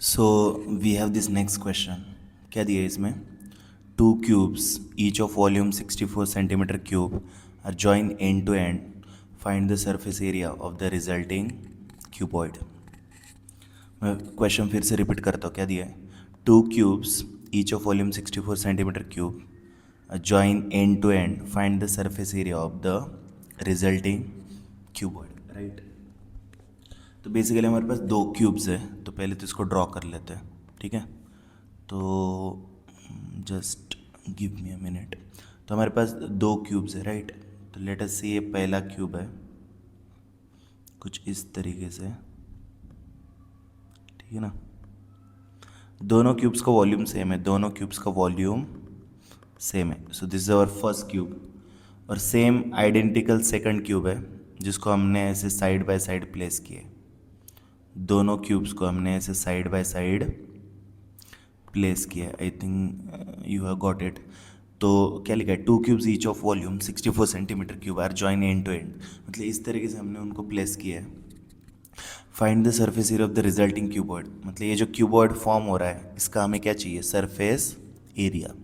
So we have this next question. क्या दिया है इसमें? Two cubes each of volume 64 centimetre cube are join end to end. Find the surface area of the resulting cuboid. मैं question फिर से repeat करता हूँ. क्या दिया है? Two cubes each of volume 64 centimetre cube join end to end. Find the surface area of the resulting cuboid. Right. तो basically हमारे पास दो क्यूब्स है, तो पहले तो इसको ड्रॉ कर लेते हैं. ठीक है, तो just give me a minute. तो हमारे पास दो क्यूब्स है, राइट. तो लेट अस से ये पहला क्यूब है कुछ इस तरीके से. ठीक है ना. दोनों क्यूब्स का वॉल्यूम सेम है, दोनों क्यूब्स का वॉल्यूम सेम है. So this is our first cube. और सेम आइडेंटिकल सेकंड क्यूब है जिसको हमने ऐसे साइड बाय साइड प्लेस किए. दोनों क्यूब्स को हमने ऐसे साइड बाय साइड प्लेस किया. I think you have got it. तो क्या लिखा है? Two cubes each of volume 64 centimetre cube are join end to end. मतलब इस तरीके से हमने उनको प्लेस किया है. Find the surface area of the resulting cuboid. मतलब ये जो क्यूबॉइड फॉर्म हो रहा है इसका हमें क्या चाहिए? Surface area.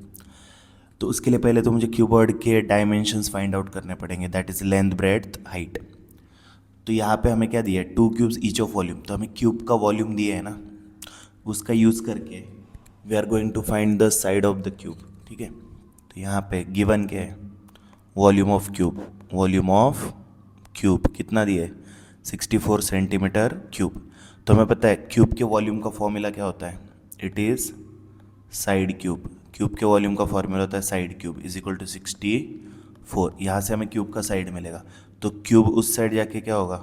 तो उसके लिए पहले तो मुझे क्यूबॉइड के डायमेंशंस फाइंड आउट करने पड़ेंगे, that is length, breadth, height. तो यहाँ पे हमें क्या दिया है? Two cubes each of volume. तो हमें क्यूब का वॉल्यूम दिया है ना, उसका यूज़ करके we are going to find the side of the cube. ठीक है. तो यहाँ पे गिवन क्या है? Volume of cube. Volume of cube कितना दिया है? 64 सेंटीमीटर क्यूब. तो हमें पता है क्यूब के वॉल्यूम का फॉर्मूला क्या होता है? It is side cube. Cube के वॉल्यूम का फॉर्मूला होता है side cube is equal to 64. यहाँ से हमें क्यूब का साइड मिलेगा. तो क्यूब उस साइड जाके क्या होगा?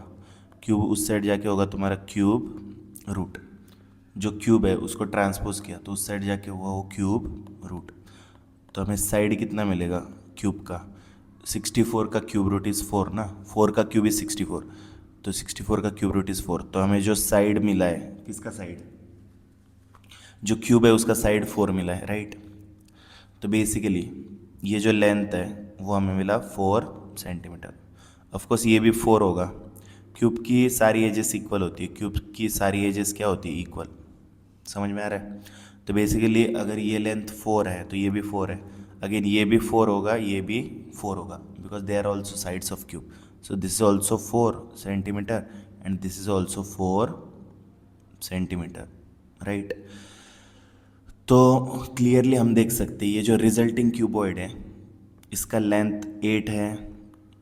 क्यूब उस साइड जाके होगा तुम्हारा क्यूब रूट. जो क्यूब है उसको ट्रांसपोज किया तो उस साइड जाके हुआ वो क्यूब रूट. तो हमें साइड कितना मिलेगा क्यूब का? 64 का क्यूब रूट इज़ 4 ना. 4 का क्यूब इज़ 64. तो 64 का क्यूब रूट इज़ 4. तो हमें जो साइड मिला है, किसका साइड? जो क्यूब है उसका साइड 4 मिला है, राइट. तो बेसिकली ये जो लेंथ है वो हमें मिला 4 सेंटीमीटर. ऑफकोर्स ये भी 4 होगा. क्यूब की सारी एजेस इक्वल होती है. क्यूब की सारी एजेस क्या होती है? इक्वल. समझ में आ रहा है? तो बेसिकली अगर ये लेंथ 4 है तो ये भी 4 है. अगेन ये भी 4 होगा, ये भी 4 होगा, because they are also sides of cube. So this is also 4 centimetre and this is also 4 centimetre, right. तो क्लियरली हम देख सकते हैं ये जो रिजल्टिंग क्यूबॉइड है इसका लेंथ 8 है,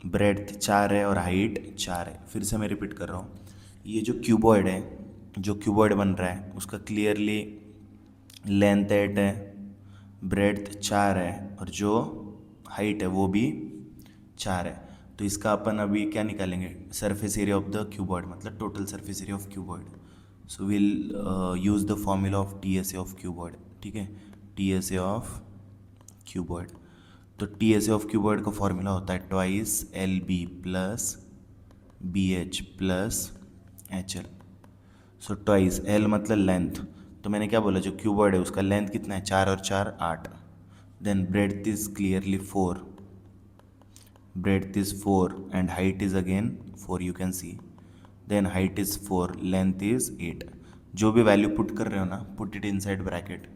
ब्रेड्थ 4 है और हाइट 4 है. फिर से मैं रिपीट कर रहा हूँ. ये जो क्यूबॉइड है, जो क्यूबॉइड बन रहा है उसका क्लियरली लेंथ 8 है, ब्रेड्थ 4 है और जो हाइट है वो भी 4 है. तो इसका अपन अभी क्या निकालेंगे? Surface area of the cuboid, मतलब total surface area of cuboid. So will use the formula of T S A of cuboid. ठीक है, T S A of cuboid. तो T S A of cuboid का formula होता है twice L B plus B H plus H L. So twice L मतलब length. तो मैंने क्या बोला? जो क्यूबॉइड है उसका लेंथ कितना है? 4 और 4 8. Then breadth is clearly 4. Breadth is 4 and height is again 4, you can see. Then height is 4, length is 8. जो भी वैल्यू पुट कर रहे हो ना, पुट इट इनसाइड ब्रैकेट.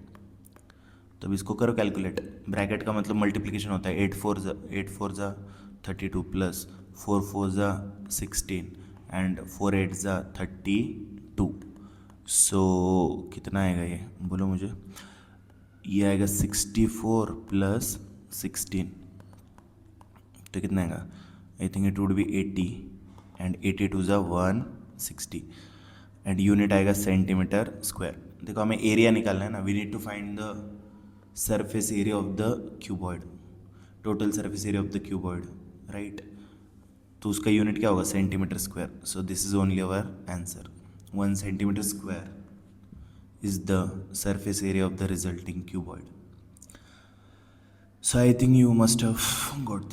तो अब इसको करो कैलकुलेट. ब्रैकेट का मतलब मल्टीप्लिकेशन होता है. 8 4 ज़ा 32 प्लस 4 4 ज़ा 16 एंड 4 8 ज़ा 32. सो कितना आएगा ये? बोलो मुझे. ये आएगा 64 प्लस 16. तो कितना आएगा? I think it would be 80 and 82 ज़ा 160 एंड यूनिट आएगा सेंटीमीटर स्क्वायर. देखो हमें एरिया निकालना है ना. We need to find the surface area of the cuboid, total surface area of the cuboid, right. तो उसका यूनिट क्या होगा? Centimetre square. So this is only our answer. 1 centimetre square is the surface area of the resulting cuboid. So I think you must have got this.